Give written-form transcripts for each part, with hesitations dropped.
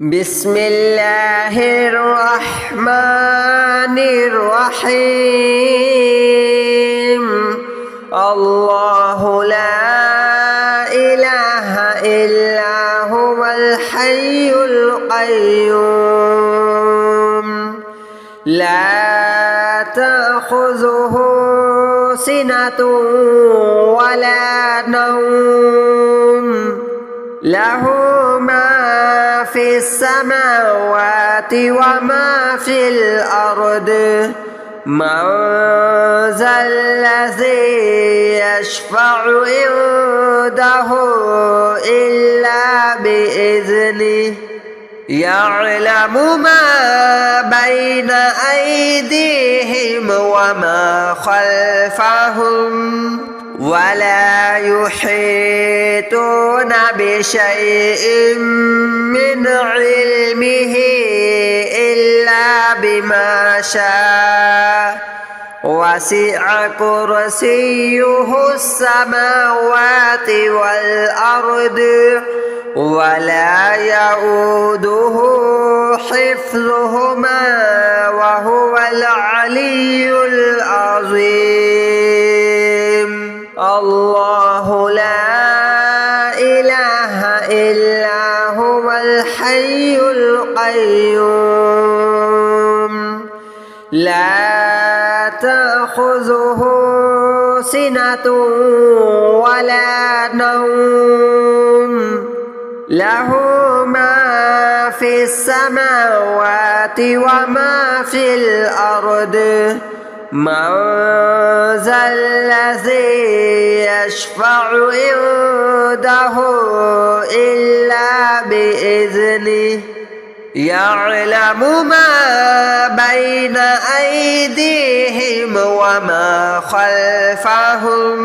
بسم الله الرحمن الرحيم. الله لا إله إلا هو الحي القيوم لا تأخذه سنة ولا نوم له ما في السماوات وما في الأرض من ذا الذي يشفع عنده إلا بإذنه يعلم ما بين أيديهم وما خلفهم ولا يحيطون بشيء من علمه إلا بما شاء وسع كرسيه السماوات والأرض ولا يؤوده حفظهما وهو العلي العظيم. الله لا إله إلا هو الحي القيوم لا تأخذه سنة ولا نوم له ما في السماوات وما في الأرض من ذا الذي يشفع عنده إلا بإذنه يعلم ما بين أيديهم وما خلفهم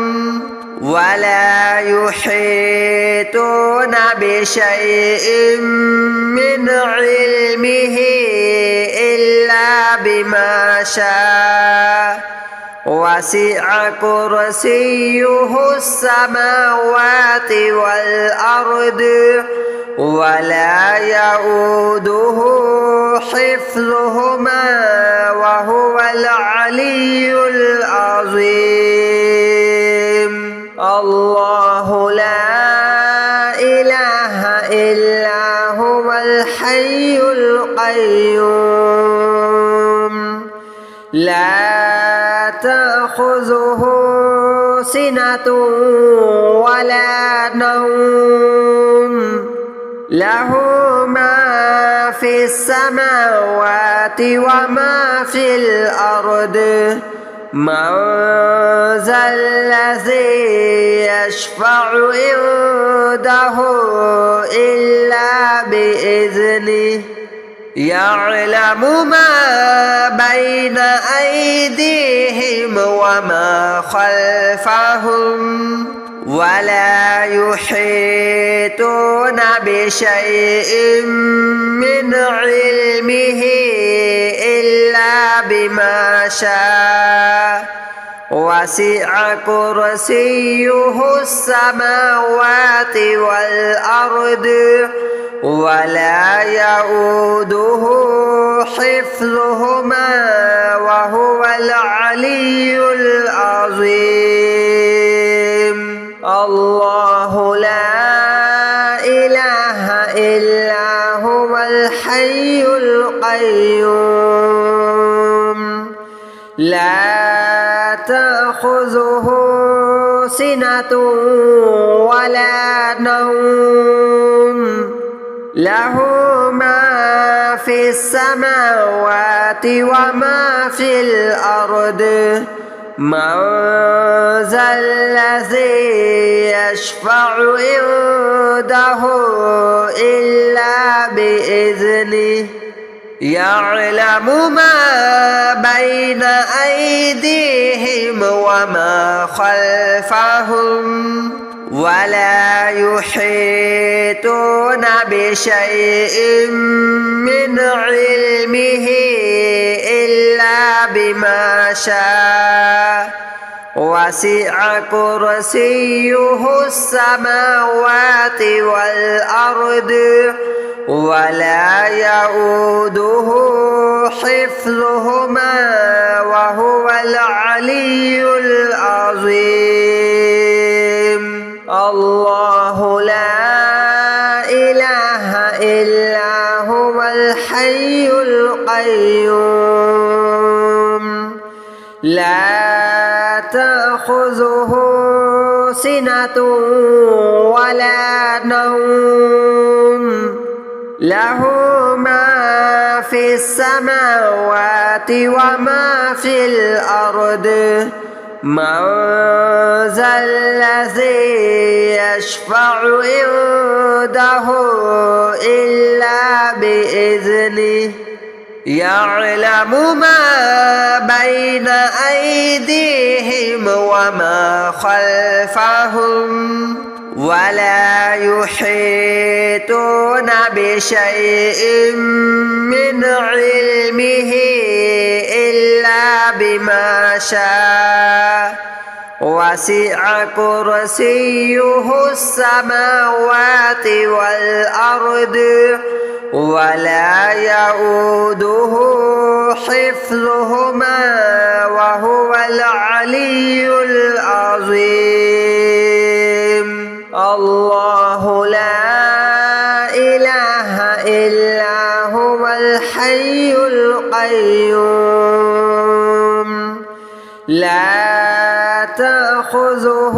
ولا يحيطون بشيء من علمه إلا بما شاء وسع كرسيه السماوات والأرض ولا يؤوده حفظهما وهو العلي العظيم. الله لا إله إلا هو الحي القيوم لا تأخذه سنة ولا نوم له ما في السماوات وما في الأرض من ذا الذي يشفع عنده إلا بإذنه يعلم ما بين أيديهم وما خلفهم ولا يحيطون بشيء من علمه إلا بما شاء وسع كرسيه السماوات والأرض ولا يؤوده حفظهما وهو العلي العظيم. الله لا إله إلا هو الحي القيوم لا تأخذه سنة ولا نوم له ما في السماوات وما في الأرض من ذا الذي يشفع عنده إلا بإذنه يعلم ما بين أيديهم وما خلفهم ولا يحيطون بشيء من علمه إلا بما شاء وسع كرسيه السماوات والأرض ولا يؤوده حفظهما وهو العلي العظيم. الله لا إله إلا هو الحي القيوم لا تأخذه سنة ولا نوم له ما في السماوات وما في الأرض من ذا الذي يشفع عنده إلا بإذنه يعلم ما بين أيديهم وما خلفهم ولا يحيطون بشيء من علمه إلا بما شاء وسع كرسيه السماوات والأرض ولا يؤوده حفظهما وهو العلي العظيم. الله لا إله إلا هو الحي القيوم لا تأخذه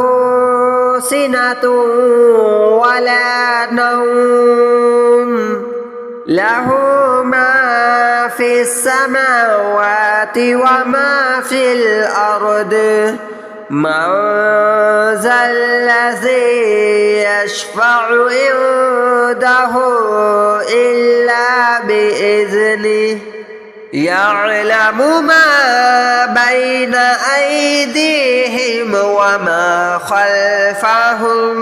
سنة ولا نوم له ما في السماوات وما في الأرض من ذا الذي يشفع عنده إلا بإذنه يعلم ما بين أيديهم وما خلفهم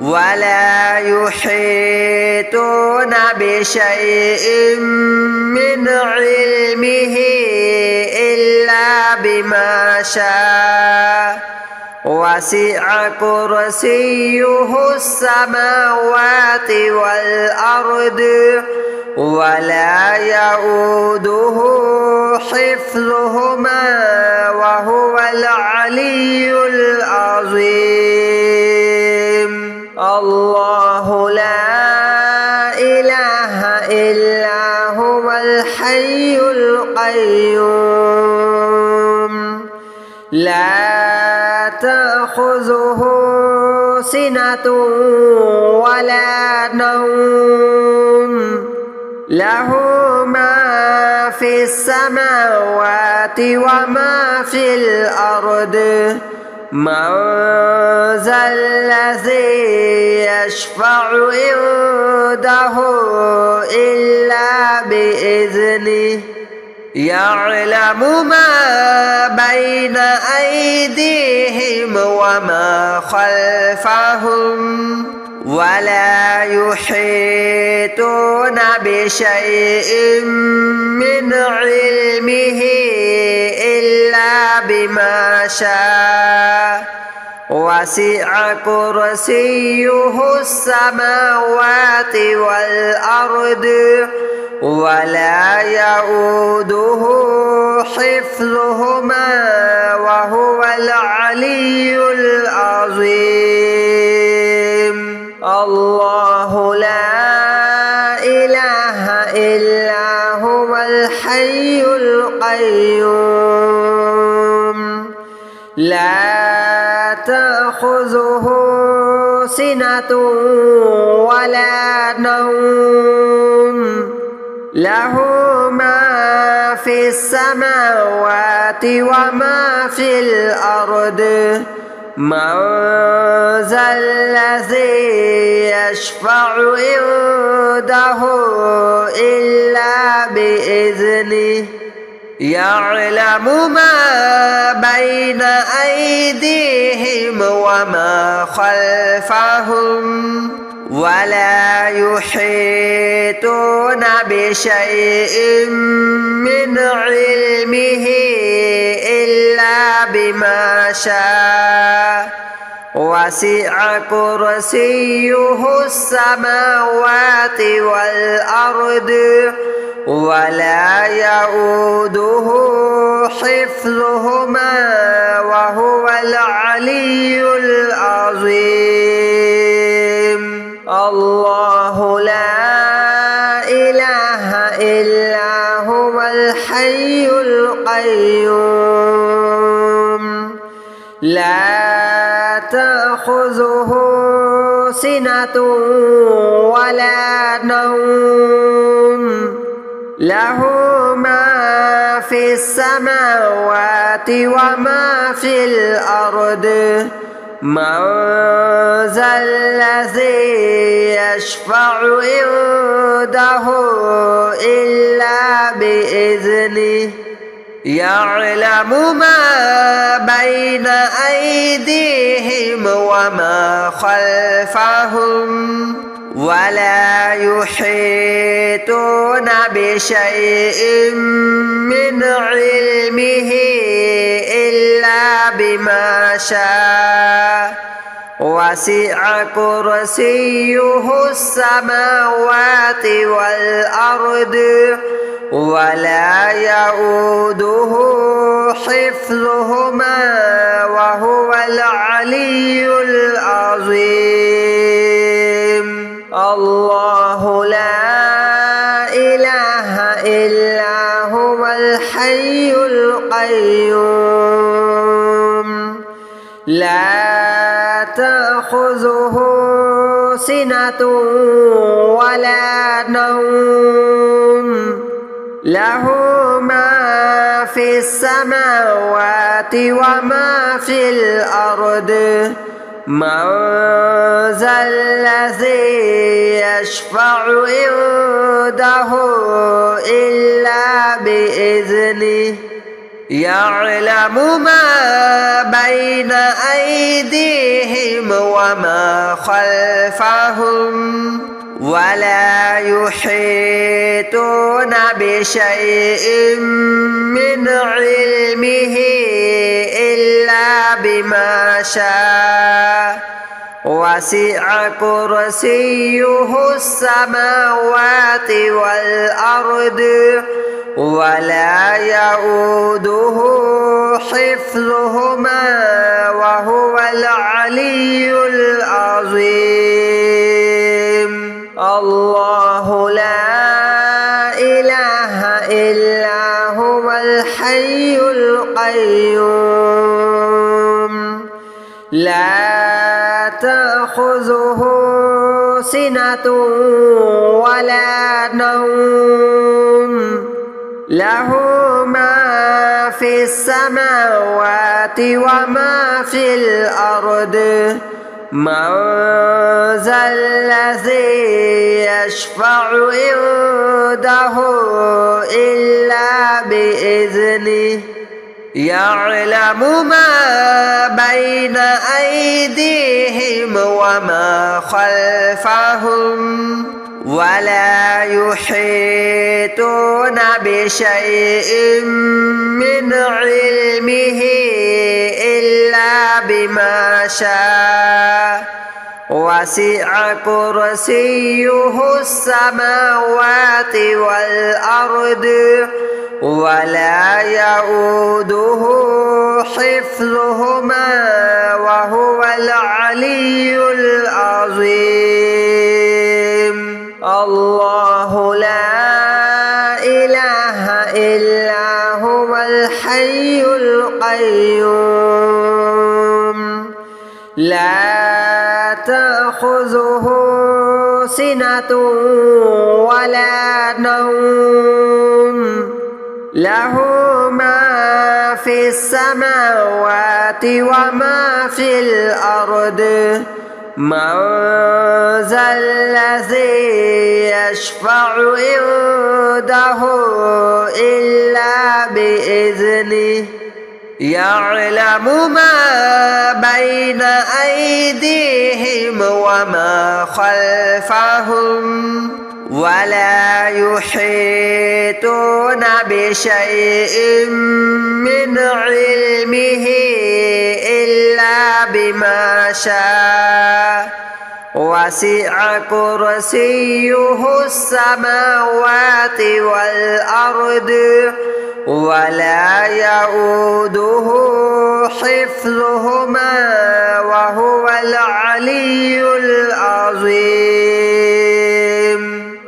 ولا يحيطون بشيء من علمه إلا بما شاء وسع كرسيه السماوات والأرض ولا يؤوده حفظهما وهو العلي العظيم. الله لا إله إلا هو الحي القيوم لا تأخذه سنة ولا نوم له ما في السماوات وما في الأرض من ذا الذي يشفع عنده إلا بإذنه يعلم ما بين أيديهم وما خلفهم ولا يحيطون بشيء من علمه إلا بما شاء وسع كرسيه السماوات والأرض ولا يؤوده حفظهما وهو العلي العظيم. الله لا إله إلا هو الحي القيوم لا تأخذه سنة ولا نوم له ما في السماوات وما في الأرض من ذا الذي يشفع عنده إلا بإذنه يعلم ما بين أيديهم وما خلفهم ولا يحيطون بشيء من علمه إلا بما شاء وسع كرسيه السماوات والأرض ولا يؤوده حفظهما وهو العلي العظيم. الله لا إله إلا هو الحي القيوم لا تأخذه سنة ولا نوم له ما في السماوات وما في الأرض من ذا الذي يشفع عنده إلا بإذنه يعلم ما بين أيديهم وما خلفهم ولا يحيطون بشيء من علمه إلا بما شاء وسع كرسيه السماوات والأرض ولا يؤوده حفظهما وهو العلي العظيم. الله لا إله إلا هو الحي القيوم لا تأخذه سنة ولا نوم له ما في السماوات وما في الأرض من ذا الذي يشفع عنده إلا بإذنه يعلم ما بين أيديهم وما خلفهم ولا يحيطون بشيء من علمه إلا بما شاء وسع كرسيه السماوات والأرض ولا يؤوده حفظهما وهو العلي العظيم. الله لا إله إلا هو الحي القيوم لا تأخذه سنة ولا نوم له ما في السماوات وما في الأرض من ذا الذي يشفع عنده إلا بإذنه يعلم ما بين أيديهم وما خلفهم ولا يحيطون بشيء من علمه إلا بما شاء وسع كرسيه السماوات والأرض ولا يؤوده حفظهما وهو العلي العظيم. الله لا إله إلا هو الحي القيوم لا تأخذه سنة ولا نوم له ما في السماوات وما في الأرض من ذا الذي يشفع عنده إلا بإذنه يعلم ما بين أيديهم وما خلفهم ولا يحيطون بشيء من علمه إلا بما شاء وسع كرسيه السماوات والأرض ولا يؤوده حفظهما وهو العلي العظيم.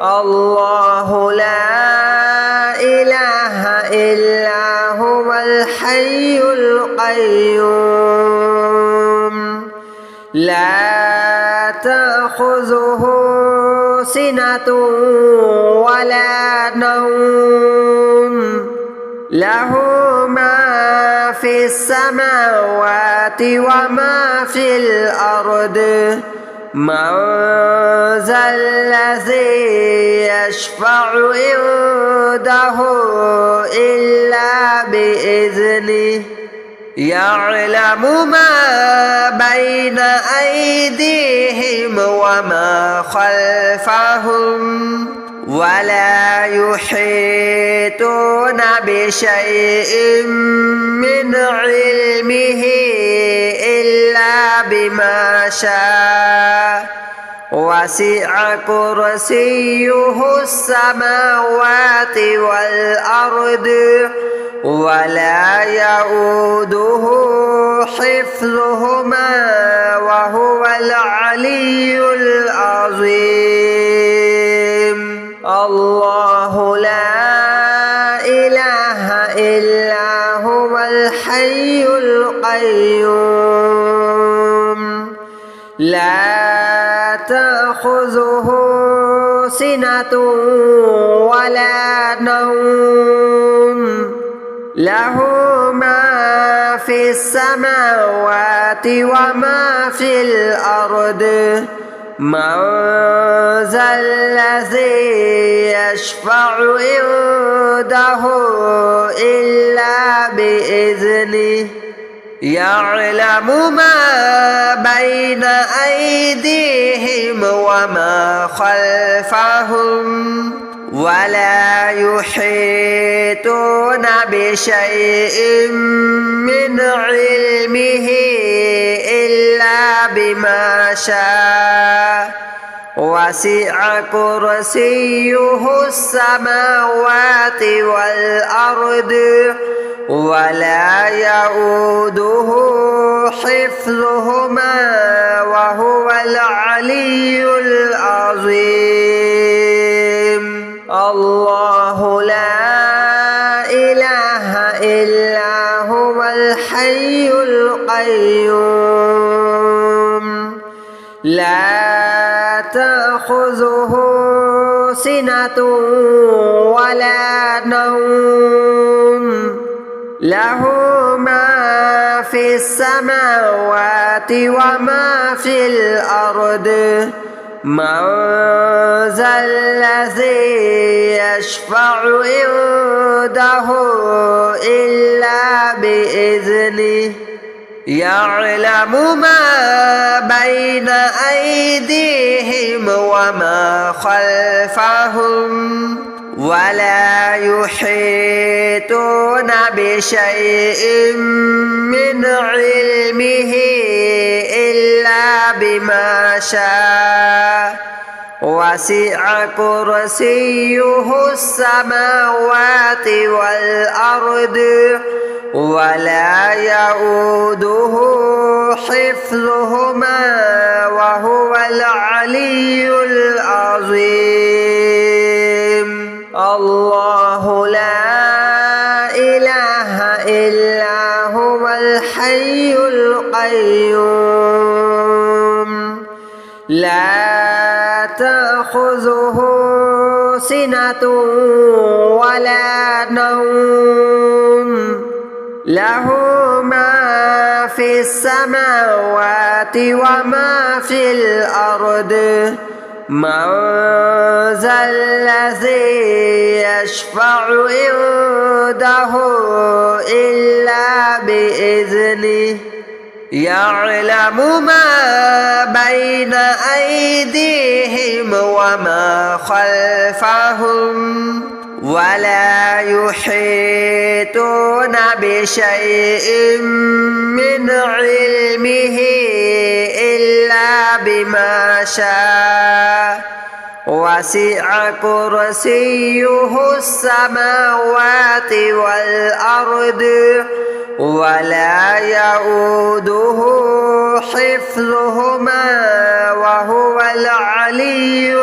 الله لا إله إلا هو الحي القيوم لا تأخذه سنة ولا نوم له ما في السماوات وما في الأرض من ذا الذي يشفع عنده إلا بإذنه يعلم ما بين أيديهم وما خلفهم ولا يحيطون بشيء من علمه إلا بما شاء وسع كرسيه السماوات والأرض ولا يؤوده حفظهما وهو العلي العظيم. الله لا إله إلا هو الحي القيوم لا تأخذه سنة ولا نوم له ما في السماوات وما في الأرض من ذا الذي يشفع عنده إلا بإذنه يعلم ما بين أيديهم وما خلفهم ولا يحيطون بشيء من علمه إلا بما شاء وسع كرسيه السماوات والأرض ولا يؤوده حفظهما وهو العلي العظيم. الله لا إله إلا هو الحي القيوم لا تأخذه سنة ولا نوم له ما في السماوات وما في الأرض من ذا الذي يشفع عنده إلا بإذنه يعلم ما بين أيديهم وما خلفهم ولا يحيطون بشيء من علمه إلا بما شاء وسع كرسيه السماوات والأرض ولا يؤوده حفظهما وهو العلي العظيم. الله لا إله إلا هو الحي القيوم لا تأخذه سنة ولا نوم له ما في السماوات وما في الأرض من ذا الذي يشفع عنده إلا بإذنه يعلم ما بين أيديهم وما خلفهم ولا يحيطون بشيء من علمه إلا بما شاء وسع كرسيه السماوات والأرض ولا يؤوده حفظهما وهو العلي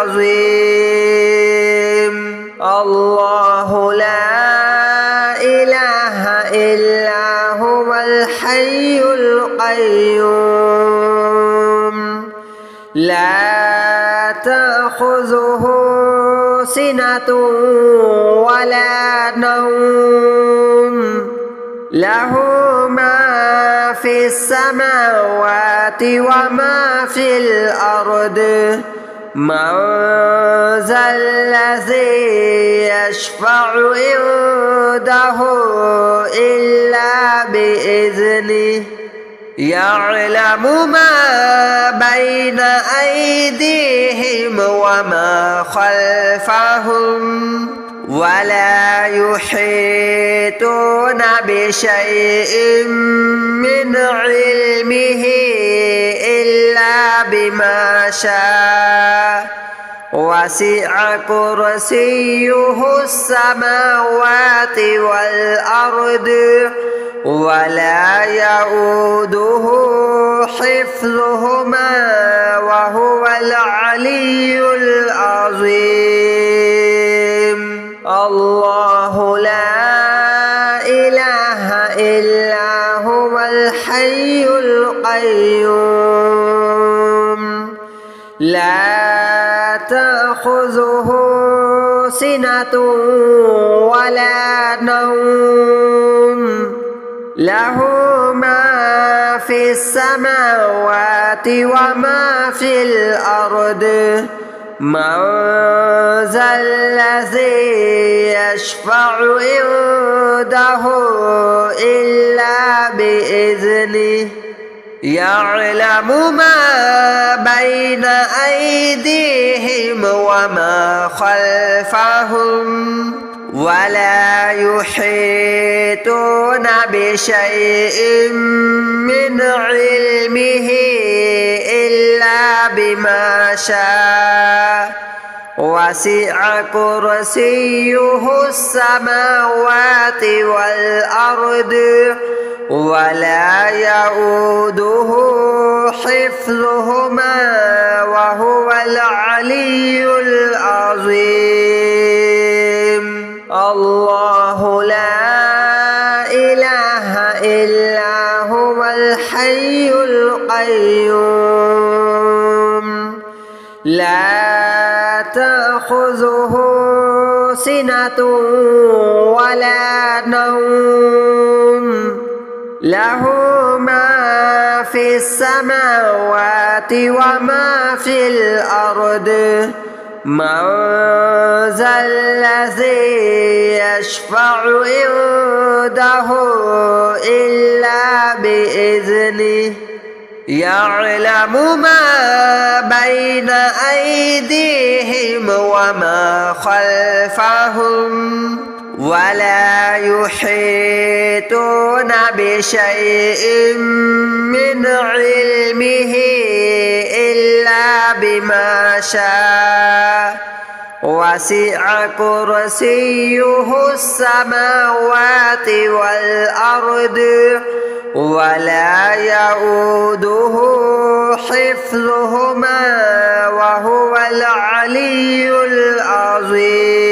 العظيم. الله لا إله إلا هو الحي القيوم لا تأخذه سنة ولا نوم له ما في السماوات وما في الأرض من ذا الذي يشفع عنده إلا بإذنه يعلم ما بين أيديهم وما خلفهم ولا يحيطون بشيء من علمه إلا بما شاء وسع كرسيه السماوات والأرض ولا يؤوده حفظهما وهو العلي العظيم. الله لا إله إلا هو الحي القيوم لا تأخذه سنة ولا نوم له ما في السماوات وما في الأرض من ذا الذي يشفع عنده إلا بإذنه يعلم ما بين أيديهم وما خلفهم ولا يحيطون بشيء من علمه إلا بما شاء وسع كرسيه السماوات والأرض ولا يؤوده حفظهما وهو العلي العظيم. الله لا إله إلا هو الحي القيوم لا تأخذه سنة ولا نوم له ما في السماوات وما في الأرض من ذا الذي يشفع عنده إلا بإذنه يعلم ما بين أيديهم وما خلفهم ولا يحيطون بشيء من علمه إلا بما شاء وسع كرسيه السماوات والأرض ولا يؤوده حفظهما وهو العلي العظيم.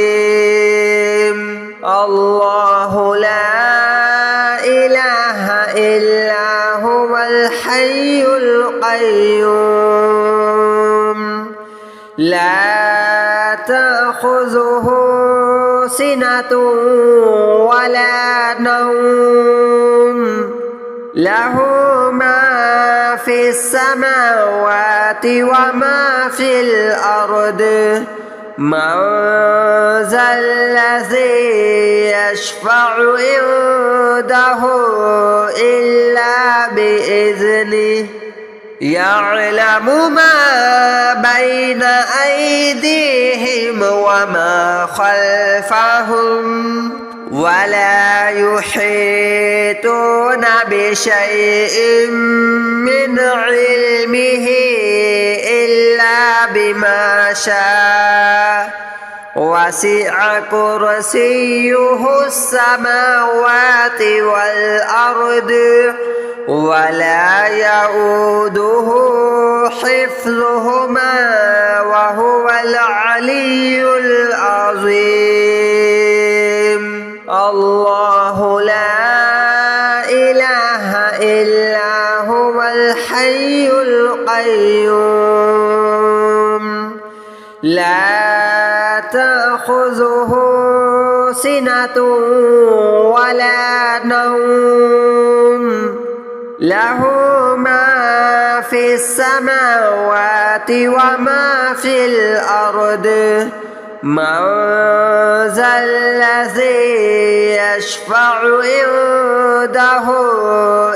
الله لا إله إلا هو الحي القيوم لا تأخذه سنة ولا نوم له ما في السماوات وما في الأرض من ذا الذي يشفع عنده إلا بإذنه يعلم ما بين أيديهم وما خلفهم ولا يحيطون بشيء من علمه إلا بما شاء وسع كرسيه السماوات والأرض ولا يؤوده حفظهما وهو العلي العظيم الله لا إله إلا هو الحي القيوم لا تأخذه سنة ولا نوم له ما في السماوات وما في الأرض من ذا الذي يشفع عنده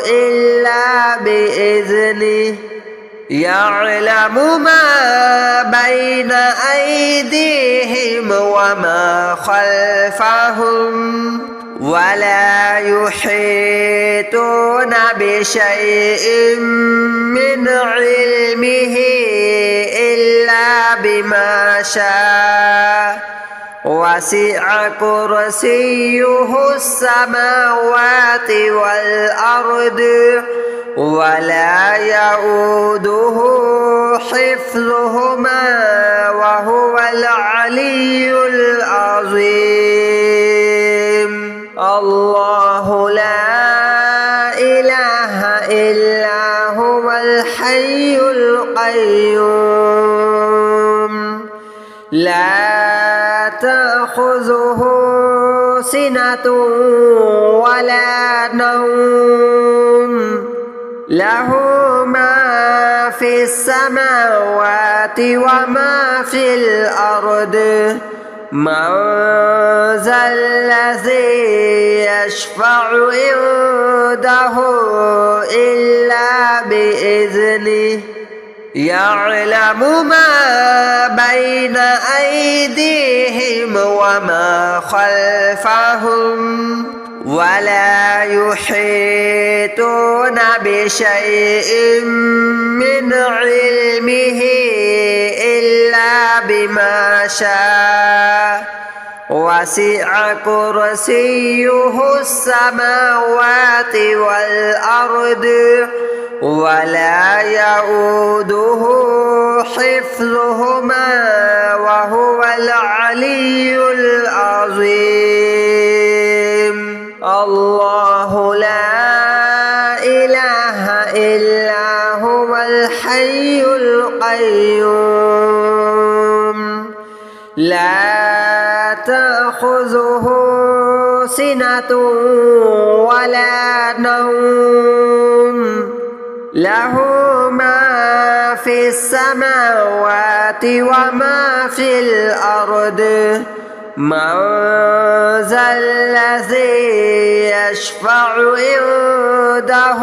إلا بإذنه يعلم ما بين أيديهم وما خلفهم ولا يحيطون بشيء من علمه إلا بما شاء وسع كرسيه السماوات والأرض ولا يؤوده حفظهما وهو العلي العظيم الله لا إله إلا هو الحي القيوم لا تأخذه سنة ولا نوم له ما في السماوات وما في الأرض من ذا الذي يشفع عنده إلا بإذنه يعلم ما بين أيديهم وما خلفهم ولا يحيطون بشيء من علمه إلا بما شاء وسع كرسيه السماوات والأرض ولا يؤوده حفظهما وهو العلي العظيم الله لا إله إلا هو الحي القيوم لا تأخذه سنة ولا نوم له ما في السماوات وما في الأرض من ذا الذي يشفع عنده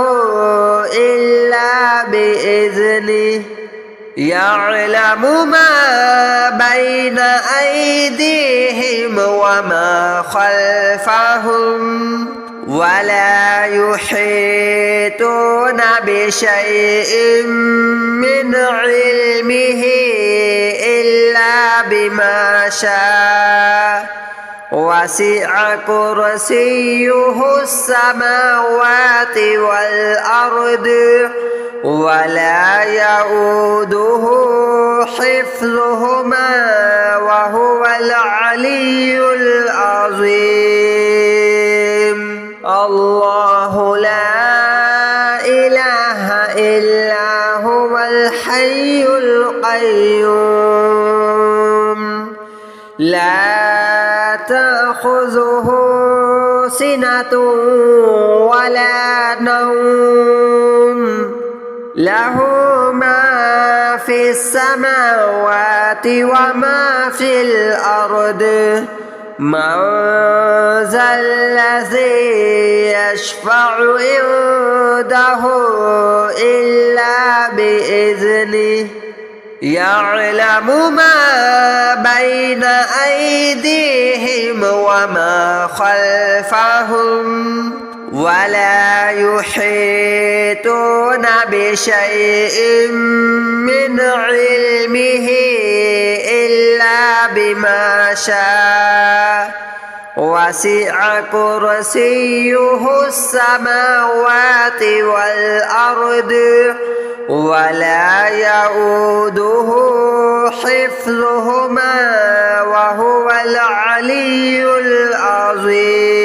إلا بإذنه يعلم ما بين أيديهم وما خلفهم ولا يحيطون بشيء من علمه إلا بما شاء وسع كرسيه السماوات والأرض ولا يؤوده حفظهما وهو العلي العظيم الله لا إله إلا هو الحي القيوم لا تأخذه سنة ولا نوم له ما في السماوات وما في الأرض من ذا الذي يشفع عنده إلا بإذنه يعلم ما بين أيديهم وما خلفهم ولا يحيطون بشيء من علمه إلا بما شاء وسع كرسيه السماوات والأرض ولا يؤوده حفظهما وهو العلي العظيم